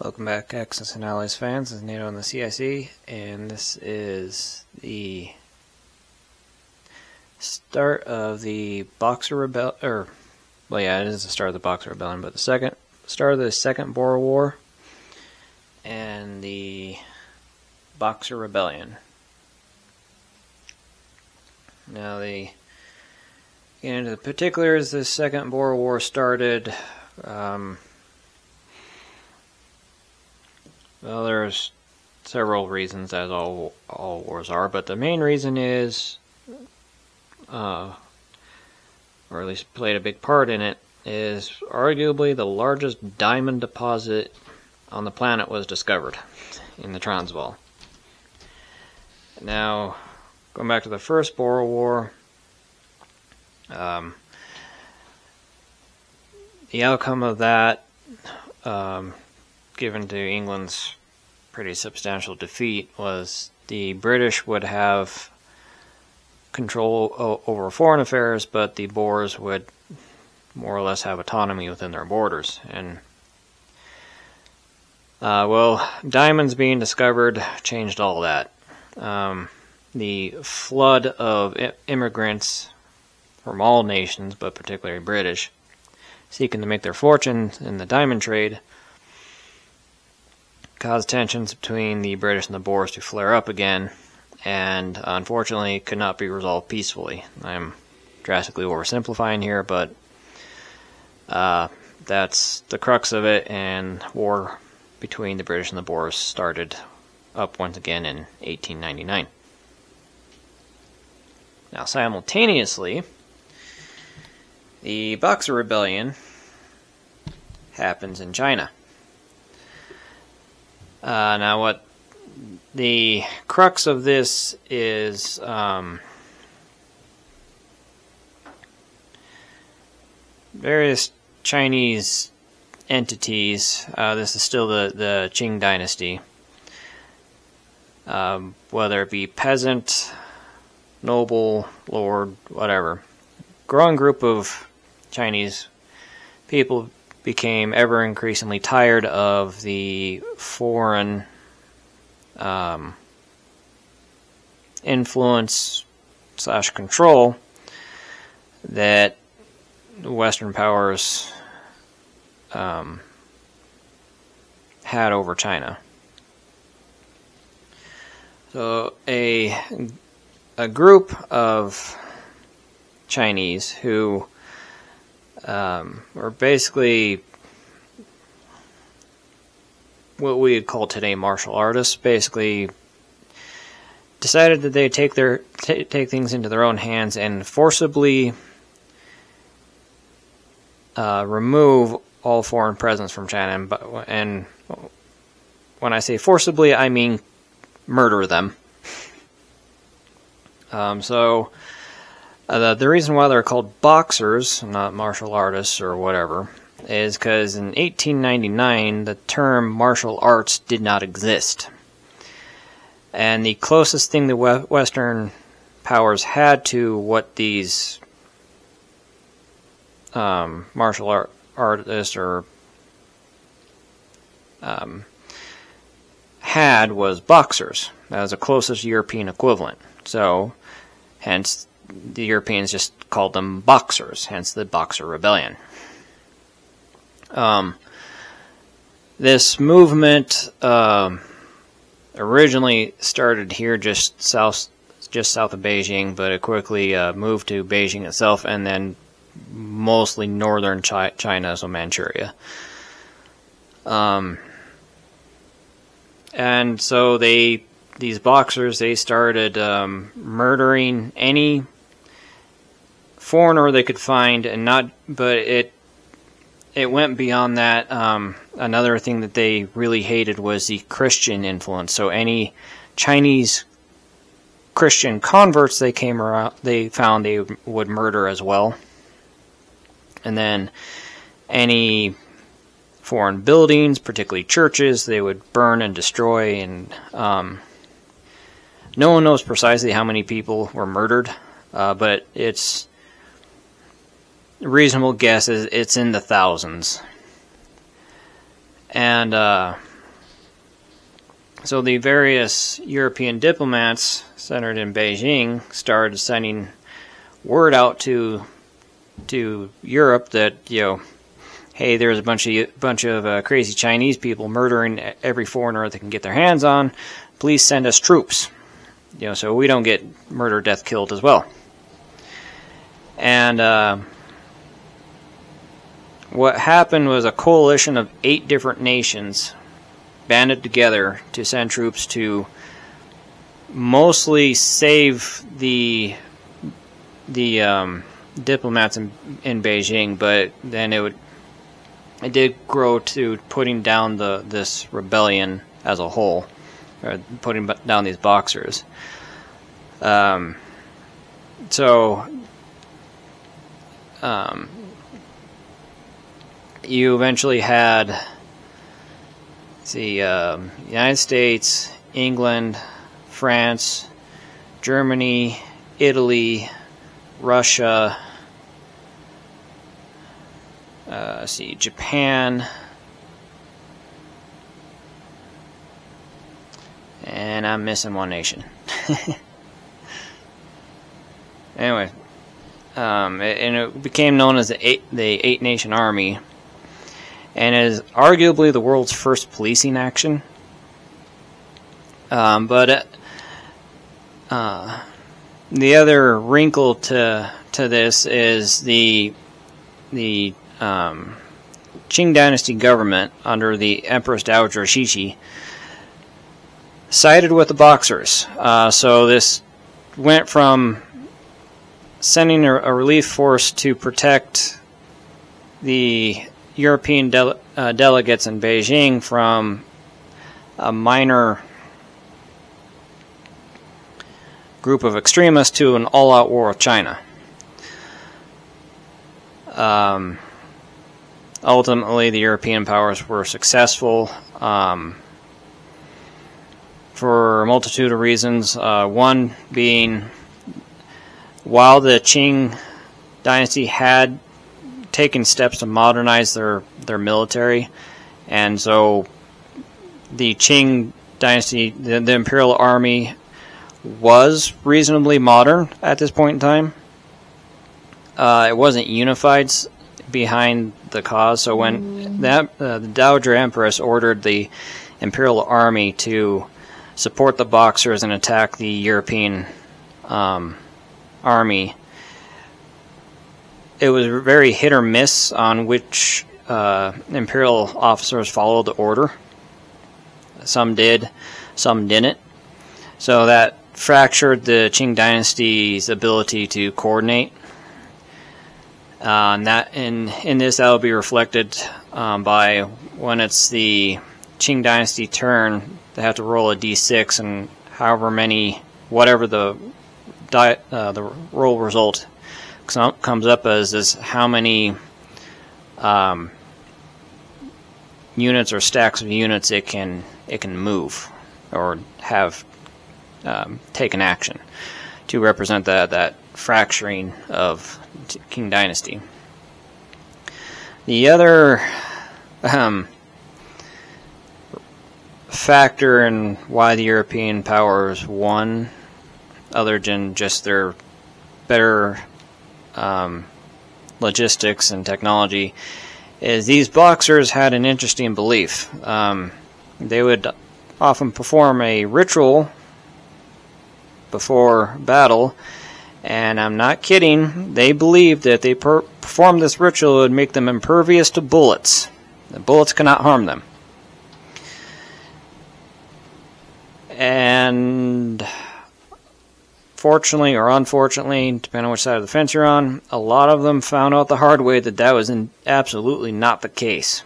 Welcome back, Axis and Allies fans. This is NATO on the CIC, and this is the start of the Boxer Rebellion. Well, yeah, it is the start of the Boxer Rebellion, but the start of the Second Boer War and the Boxer Rebellion. Now, get into the particulars. The Second Boer War started. Well, there's several reasons, as all wars are, but the main reason is, or at least played a big part in it, is arguably the largest diamond deposit on the planet was discovered in the Transvaal. Now, going back to the First Boer War, the outcome of that, given to England's pretty substantial defeat, was the British would have control over foreign affairs, but the Boers would more or less have autonomy within their borders. And well, diamonds being discovered changed all that. The flood of immigrants from all nations, but particularly British, seeking to make their fortune in the diamond trade, caused tensions between the British and the Boers to flare up again, and unfortunately could not be resolved peacefully. I'm drastically oversimplifying here, but that's the crux of it, and war between the British and the Boers started up once again in 1899. Now, simultaneously, the Boxer Rebellion happens in China. Now, what the crux of this is, various Chinese entities. This is still the Qing dynasty. Whether it be peasant, noble, lord, whatever. Growing group of Chinese people became ever increasingly tired of the foreign influence / control that Western powers had over China. So a group of Chinese who were basically what we would call today martial artists, basically decided that they'd take things into their own hands and forcibly remove all foreign presence from China. And when I say forcibly, I mean murder them. The reason why they're called boxers, not martial artists or whatever, is because in 1899 the term martial arts did not exist. And the closest thing the Western powers had to what these martial artists had was boxers. That was the closest European equivalent. So, hence, the Europeans just called them boxers, hence the Boxer Rebellion. This movement originally started here just south of Beijing, but it quickly moved to Beijing itself, and then mostly northern China, so Manchuria. And so these boxers, they started murdering any foreigner they could find, but it went beyond that. Another thing that they really hated was the Christian influence. So any Chinese Christian converts they found they would murder as well. And then any foreign buildings, particularly churches, they would burn and destroy, and no one knows precisely how many people were murdered, but it's a reasonable guess is it's in the thousands. And So the various European diplomats centered in Beijing started sending word out to Europe that, you know, hey, there's a bunch of crazy Chinese people murdering every foreigner they can get their hands on. Please send us troops, you know, so we don't get murder, death, killed as well. And what happened was a coalition of 8 different nations banded together to send troops to mostly save the diplomats in Beijing, but then it did grow to putting down this rebellion as a whole, or putting down these Boxers. You eventually had the United States, England, France, Germany, Italy, Russia, Japan, and I'm missing one nation. Anyway, and it became known as the Eight Nation Army, and is arguably the world's first policing action. But the other wrinkle to this is the Qing Dynasty government under the Empress Dowager Cixi sided with the Boxers. So this went from sending a relief force to protect the European delegates in Beijing from a minor group of extremists to an all-out war with China. Ultimately, the European powers were successful for a multitude of reasons. One being, while the Qing Dynasty had taken steps to modernize their military, and so the Qing Dynasty, the Imperial Army, was reasonably modern at this point in time. It wasn't unified behind the cause, so when the Dowager Empress ordered the Imperial Army to support the Boxers and attack the European army, it was very hit or miss on which Imperial officers followed the order. Some did, some didn't. So that fractured the Qing Dynasty's ability to coordinate. And that in this, that will be reflected by when it's the Qing Dynasty turn, they have to roll a d6, and however many, whatever the roll result comes up as, is how many units or stacks of units it can move or have taken action to represent that fracturing of Qing Dynasty. The other factor in why the European powers won, other than just their better logistics and technology, is these Boxers had an interesting belief. They would often perform a ritual before battle, and I'm not kidding, they believed that they performed this ritual would make them impervious to bullets. The bullets cannot harm them. And fortunately or unfortunately, depending on which side of the fence you're on, a lot of them found out the hard way that was absolutely not the case.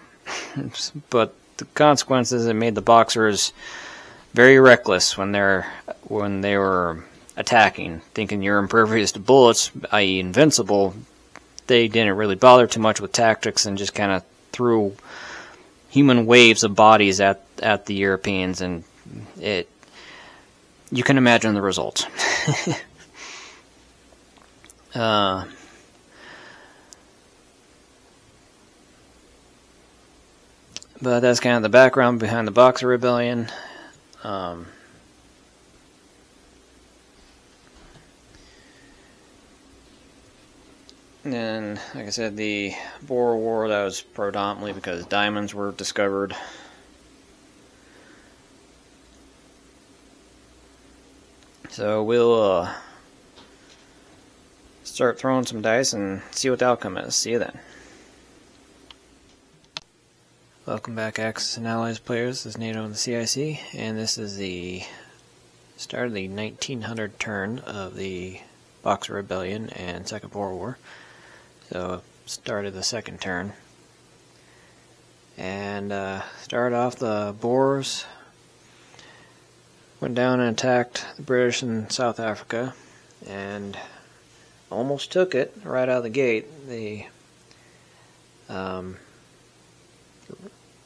But the consequences, it made the Boxers very reckless when they were attacking, thinking you're impervious to bullets, i.e. invincible. They didn't really bother too much with tactics and just kind of threw human waves of bodies at the Europeans, and you can imagine the results. But that's kind of the background behind the Boxer Rebellion. And like I said, the Boer War, that was predominantly because diamonds were discovered. So we'll start throwing some dice and see what the outcome is. See you then. Welcome back, Axis and Allies players. This is NATO in the CIC, and this is the start of the 1900 turn of the Boxer Rebellion and Second Boer War. So started the second turn, and started off the Boers went down and attacked the British in South Africa, and almost took it right out of the gate. They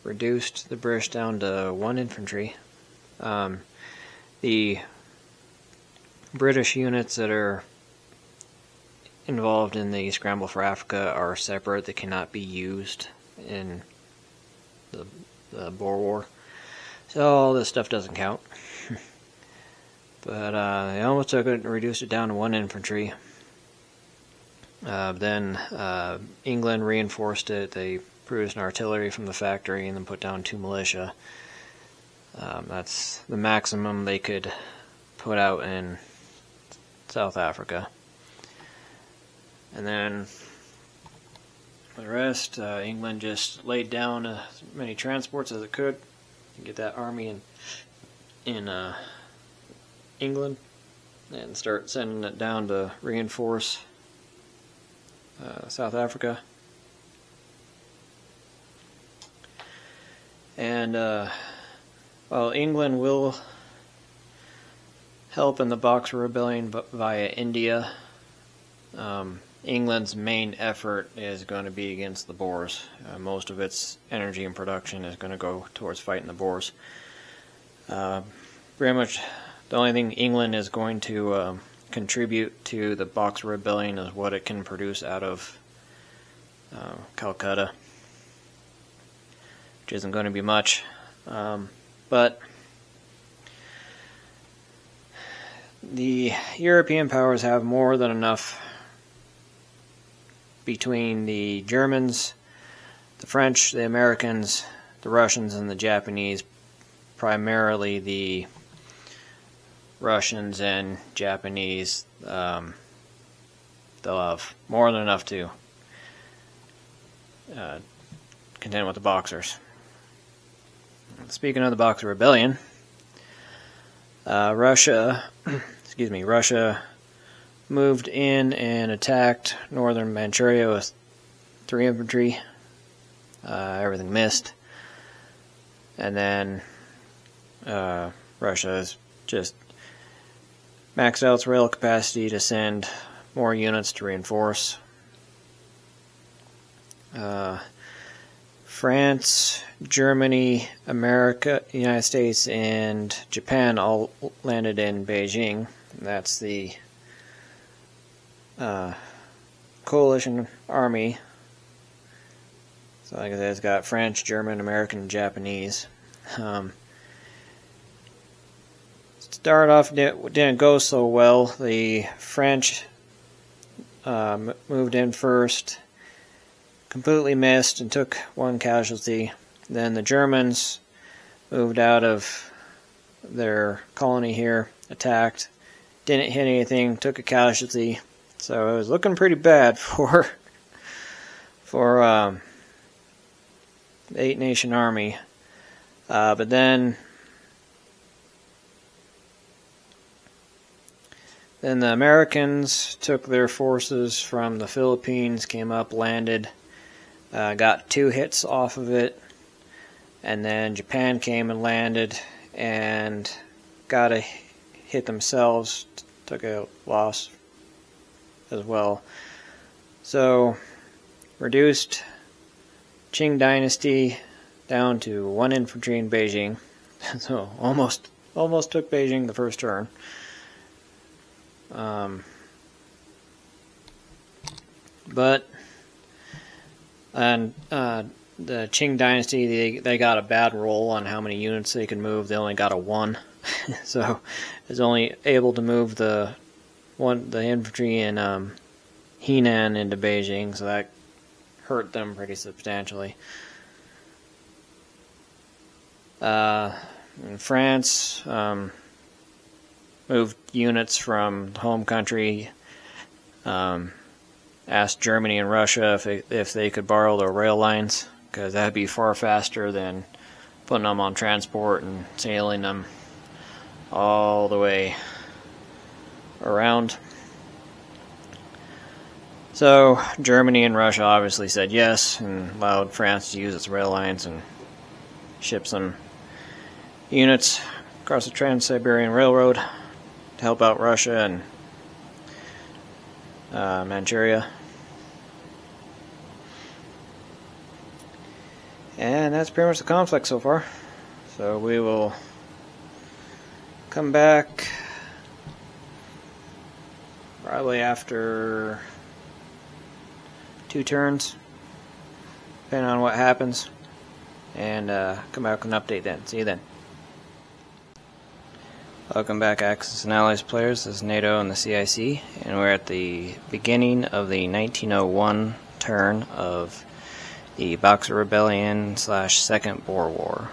reduced the British down to 1 infantry. The British units that are involved in the Scramble for Africa are separate. They cannot be used in the Boer War. So all this stuff doesn't count. But they almost took it and reduced it down to 1 infantry. Then England reinforced it. They produced an artillery from the factory and then put down 2 militia. That's the maximum they could put out in South Africa. And then for the rest, England just laid down as many transports as it could to get that army in England and start sending it down to reinforce South Africa. And while England will help in the Boxer Rebellion via India, England's main effort is going to be against the Boers. Most of its energy and production is going to go towards fighting the Boers. Pretty much the only thing England is going to contribute to the Boxer Rebellion is what it can produce out of Calcutta, which isn't going to be much. But the European powers have more than enough between the Germans, the French, the Americans, the Russians, and the Japanese. Primarily the Russians and Japanese, they'll have more than enough to contend with the Boxers. Speaking of the Boxer Rebellion, Russia moved in and attacked northern Manchuria with 3 infantry. Everything missed. And then Russia has just maxed out its rail capacity to send more units to reinforce. France, Germany, America, United States, and Japan all landed in Beijing. That's the coalition army. So like I said, it's got French, German, American, and Japanese. Started off, didn't go so well. The French moved in first, completely missed, and took 1 casualty. Then the Germans moved out of their colony here, attacked, didn't hit anything, took a casualty. So it was looking pretty bad for the 8-nation army. But then the Americans took their forces from the Philippines, came up, landed, got 2 hits off of it, and then Japan came and landed and got a hit themselves, took a loss as well. So reduced Qing dynasty down to 1 infantry in Beijing. So almost took Beijing the first turn. the Qing Dynasty, they got a bad roll on how many units they could move. They only got a 1, so it's only able to move the infantry in Henan into Beijing, so that hurt them pretty substantially. In France, moved units from home country. Asked Germany and Russia if they could borrow their rail lines, because that'd be far faster than putting them on transport and sailing them all the way around. So Germany and Russia obviously said yes and allowed France to use its rail lines and ship some units across the Trans-Siberian Railroad to help out Russia and Manchuria. And that's pretty much the conflict so far. So we will come back probably after 2 turns, depending on what happens, and come back with an update then. See you then. Welcome back, Axis and Allies players. This is NATO and the CIC, and we're at the beginning of the 1901 turn of the Boxer Rebellion / Second Boer War.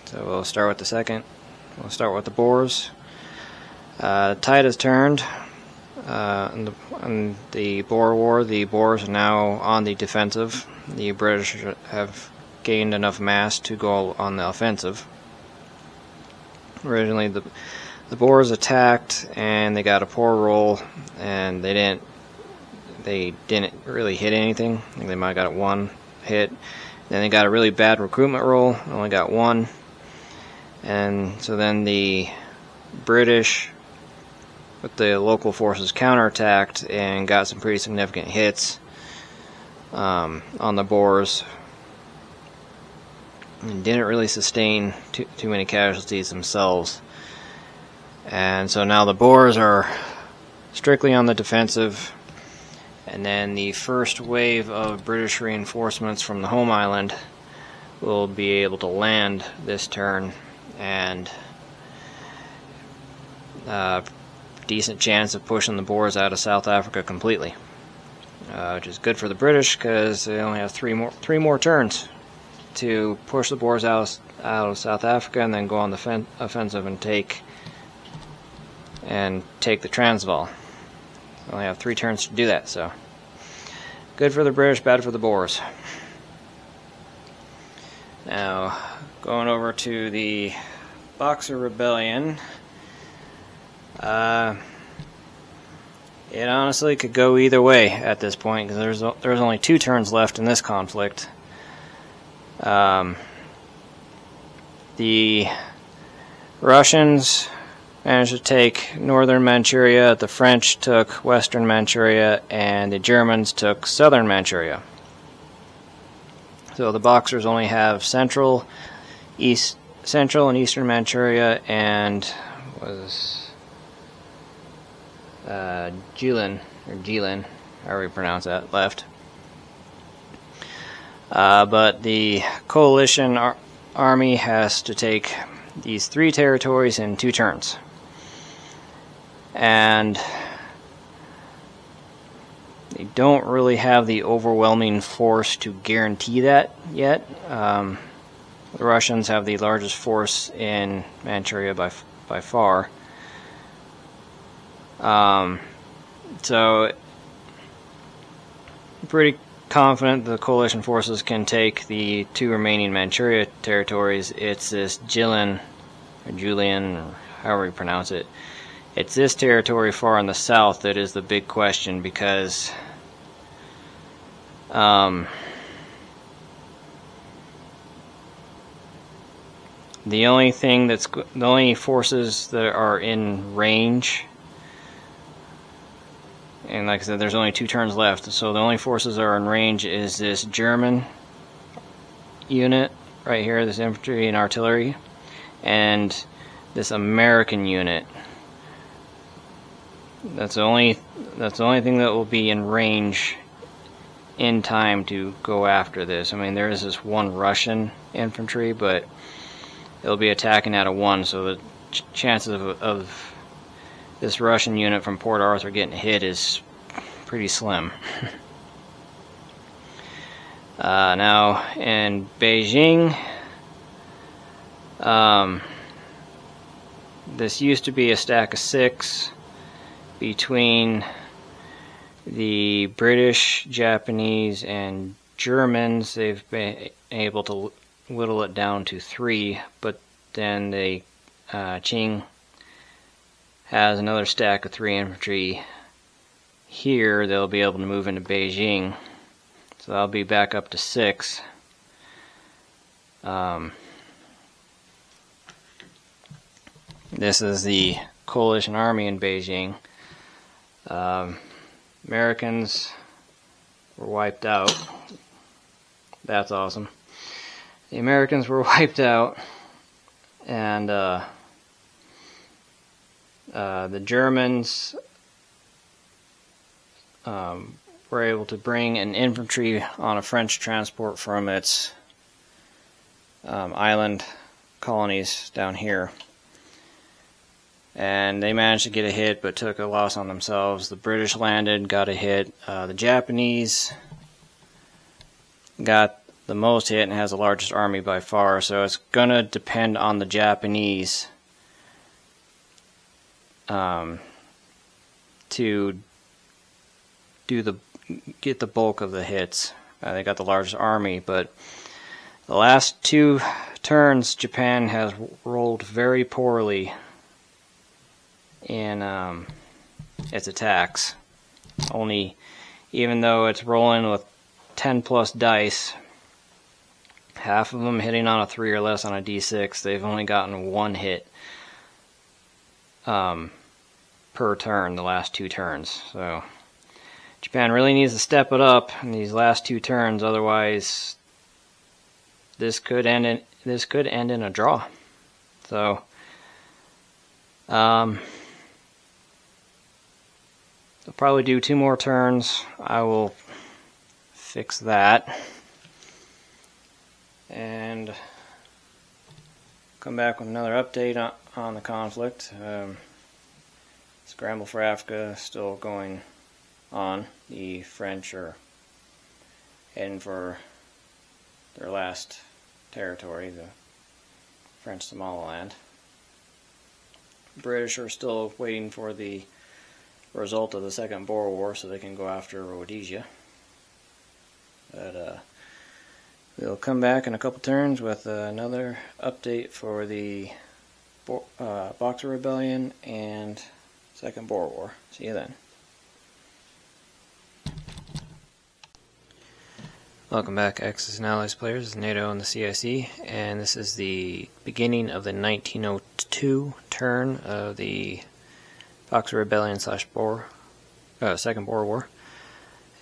So we'll start with the second. We'll start with the Boers. The tide has turned. In the Boer War, the Boers are now on the defensive. The British have gained enough mass to go on the offensive. Originally, the Boers attacked and they got a poor roll, and they didn't really hit anything. I think they might have got 1 hit. Then they got a really bad recruitment roll, only got 1. And so then the British with the local forces counterattacked and got some pretty significant hits on the Boers. And didn't really sustain too many casualties themselves. And so now the Boers are strictly on the defensive. And then the first wave of British reinforcements from the home island will be able to land this turn, and decent chance of pushing the Boers out of South Africa completely, which is good for the British because they only have three more turns to push the Boers out of South Africa and then go on the offensive and take the Transvaal. They only have 3 turns to do that, so good for the British, bad for the Boers. Now, going over to the Boxer Rebellion, it honestly could go either way at this point, because there's only 2 turns left in this conflict. The Russians managed to take northern Manchuria, the French took western Manchuria, and the Germans took southern Manchuria. So the Boxers only have central and eastern Manchuria and Jilin, however you pronounce that, left. But the coalition army has to take these 3 territories in 2 turns. And they don't really have the overwhelming force to guarantee that yet. The Russians have the largest force in Manchuria by far. So, pretty confident the coalition forces can take the 2 remaining Manchuria territories. It's this Jilin, or Julian, or however you pronounce it. It's this territory far in the south that is the big question, because the only forces that are in range, and like I said, there's only 2 turns left, so the only forces that are in range is this German unit right here, this infantry and artillery, and this American unit. That's the only thing that will be in range in time to go after this. I mean, there is this one Russian infantry, but it'll be attacking at a 1, so the chances of this Russian unit from Port Arthur getting hit is pretty slim. Now in Beijing, this used to be a stack of 6 between the British, Japanese, and Germans. They've been able to whittle it down to 3, but then the Qing has another stack of 3 infantry here. They'll be able to move into Beijing, so I'll be back up to 6. This is the coalition army in Beijing. Americans were wiped out. That's awesome. The Americans were wiped out, and the Germans were able to bring an infantry on a French transport from its island colonies down here. And they managed to get a hit, but took a loss on themselves. The British landed, got a hit. The Japanese got the most hit and has the largest army by far. So it's gonna depend on the Japanese to get the bulk of the hits. They got the largest army, but the last 2 turns, Japan has rolled very poorly in its attacks. Even though it's rolling with 10 plus dice, half of them hitting on a 3 or less on a d6, they've only gotten 1 hit per turn the last 2 turns. So Japan really needs to step it up in these last 2 turns, otherwise this could end in a draw. So I'll probably do 2 more turns. I will fix that and come back with another update on the conflict. Scramble for Africa is still going on. The French are heading for their last territory, the French Somaliland. British are still waiting for the result of the Second Boer War so they can go after Rhodesia. But we'll come back in a couple turns with another update for the Boxer Rebellion and Second Boer War. See you then. Welcome back, Axis and Allies players. This is NATO and the CIC, and this is the beginning of the 1902 turn of the Boxer Rebellion / Second Boer War.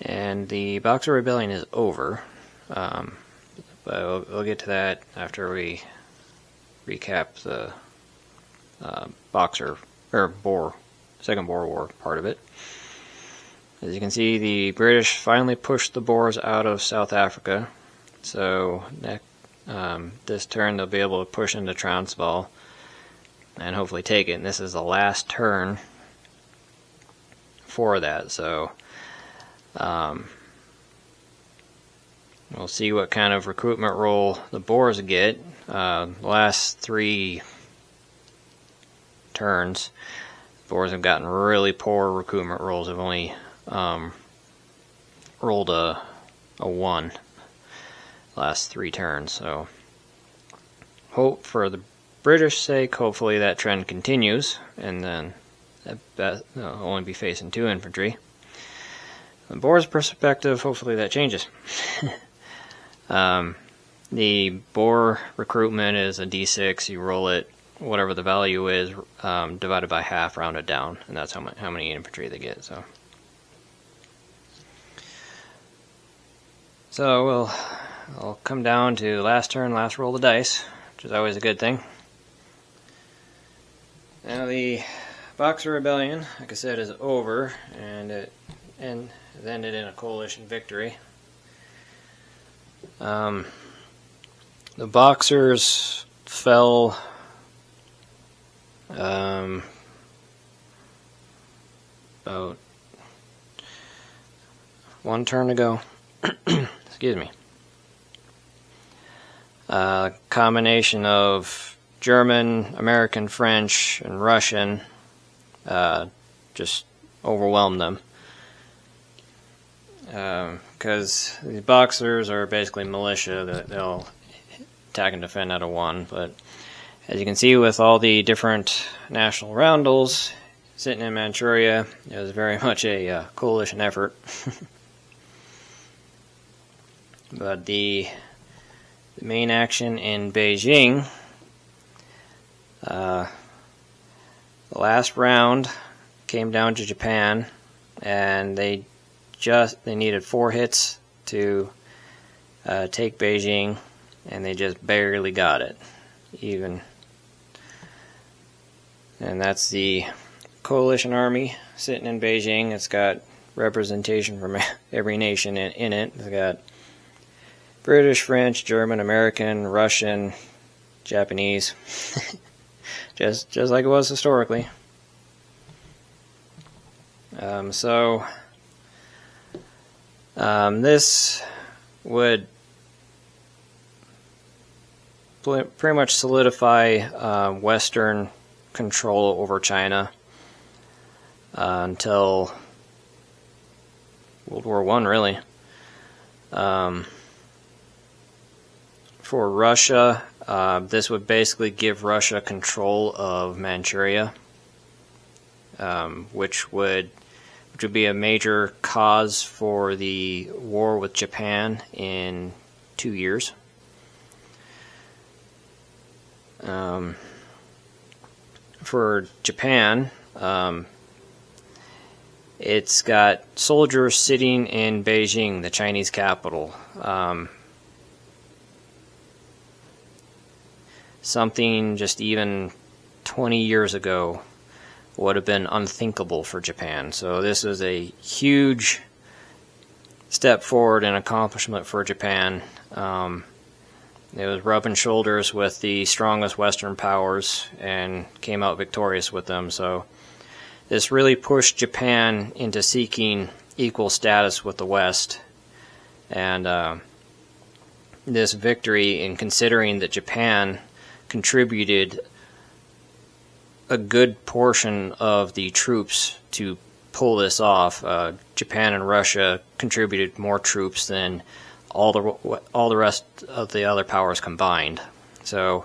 And the Boxer Rebellion is over, but we'll get to that after we recap the Second Boer War part of it. As you can see, the British finally pushed the Boers out of South Africa, so this turn they'll be able to push into Transvaal and hopefully take it. And this is the last turn for that, so we'll see what kind of recruitment roll the Boers get. The last 3 turns, the Boers have gotten really poor recruitment rolls. They've only rolled a 1 last 3 turns, so hope for the British sake, hopefully that trend continues, and then they'll only be facing 2 infantry. From the Boers' perspective, hopefully that changes. The Boer recruitment is a d6. You roll it, whatever the value is, divided by half, rounded down, and that's how many infantry they get. So I'll come down to last turn, last roll of the dice, which is always a good thing. Now the Boxer Rebellion, like I said, is over, and it ended in a coalition victory. The Boxers fell about one turn ago. Excuse me. Combination of German, American, French, and Russian just overwhelmed them. Because the Boxers are basically militia that they'll attack and defend out of one. But as you can see, with all the different national roundels sitting in Manchuria, it was very much a coalition effort. But the main action in Beijing, the last round came down to Japan, and they needed 4 hits to take Beijing, and they just barely got it even. And that's the coalition army sitting in Beijing. It's got representation from every nation in it. It's got British, French, German, American, Russian, Japanese, just like it was historically. This would pretty much solidify Western control over China until World War I, really. For Russia, this would basically give Russia control of Manchuria, which would be a major cause for the war with Japan in 2 years. For Japan, it's got soldiers sitting in Beijing, the Chinese capital. Something just even 20 years ago would have been unthinkable for Japan. So this is a huge step forward and accomplishment for Japan. It was rubbing shoulders with the strongest Western powers and came out victorious with them. So this really pushed Japan into seeking equal status with the West. And this victory, in considering that Japan contributed a good portion of the troops to pull this off. Japan and Russia contributed more troops than all the rest of the other powers combined. So,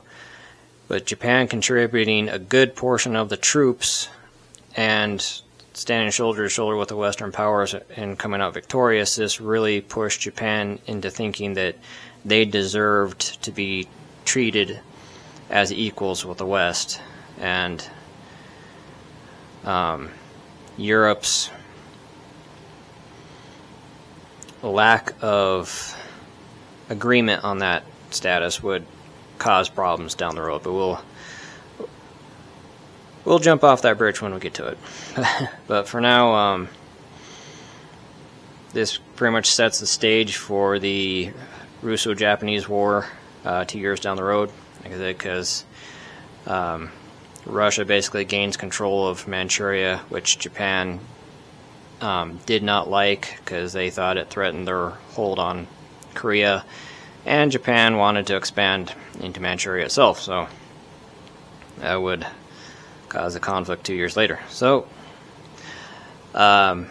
with Japan contributing a good portion of the troops and standing shoulder to shoulder with the Western powers and coming out victorious, this really pushed Japan into thinking that they deserved to be treated as equals with the West. And Europe's lack of agreement on that status would cause problems down the road, but we'll jump off that bridge when we get to it. But for now, this pretty much sets the stage for the Russo-Japanese War 2 years down the road, like I said, because Russia basically gains control of Manchuria, which Japan did not like because they thought it threatened their hold on Korea, and Japan wanted to expand into Manchuria itself, so that would cause a conflict 2 years later. So the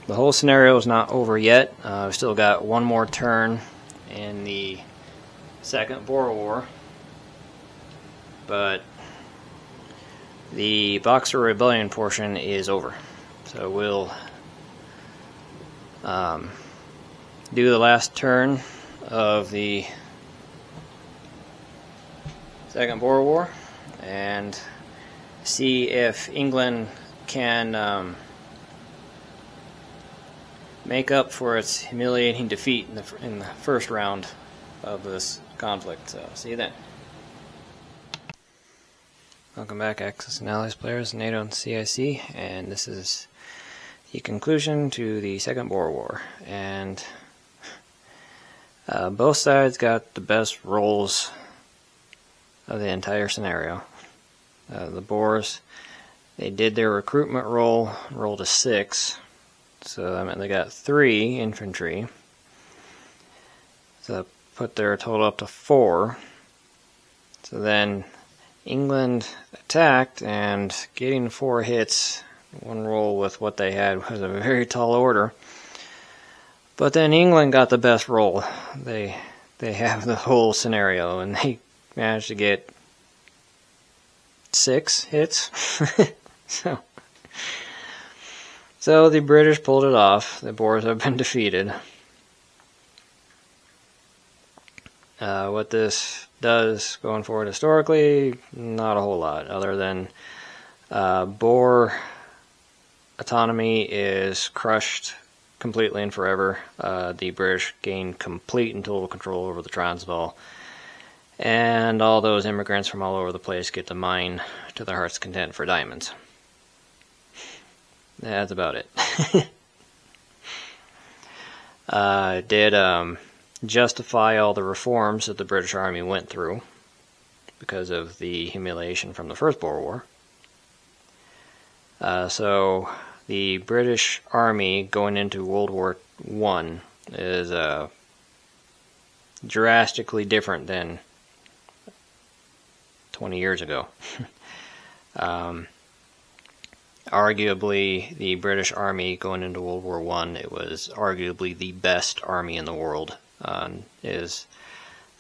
whole scenario is not over yet. We've still got one more turn in the Second Boer War, but the Boxer Rebellion portion is over. So we'll do the last turn of the Second Boer War and see if England can make up for its humiliating defeat in the first round of this conflict. So see you then. Welcome back, Axis and Allies players, NATO and CIC, and this is the conclusion to the Second Boer War. And Both sides got the best rolls of the entire scenario. The Boers, they did their recruitment roll, rolled a 6, so that meant they got 3 infantry. So that put their total up to 4. So then England attacked, and getting 4 hits, one roll with what they had, was a very tall order. But then England got the best roll. They have the whole scenario, and they managed to get 6 hits. So the British pulled it off. The Boers have been defeated. What this does going forward historically, not a whole lot, other than Boer autonomy is crushed completely and forever. The British gain complete and total control over the Transvaal, and all those immigrants from all over the place get to mine to their heart's content for diamonds. That's about it. It did justify all the reforms that the British Army went through because of the humiliation from the First Boer War. So the British Army going into World War I is drastically different than 20 years ago. Arguably, the British Army going into World War I, it was arguably the best army in the world. Is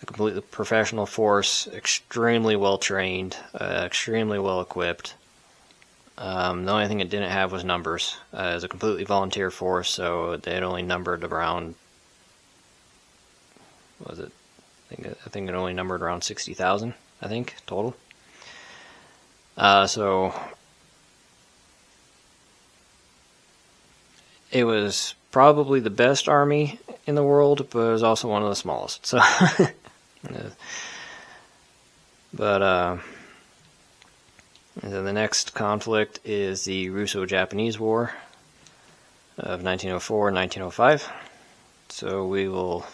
a completely professional force, extremely well trained, extremely well equipped. The only thing it didn't have was numbers. It was a completely volunteer force, so they had only numbered around, what was it? I think it only numbered around 60,000, I think, total. So it was probably the best army in the world, but it was also one of the smallest. So, but and then the next conflict is the Russo-Japanese War of 1904 and 1905. So we will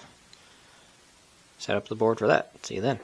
set up the board for that. See you then.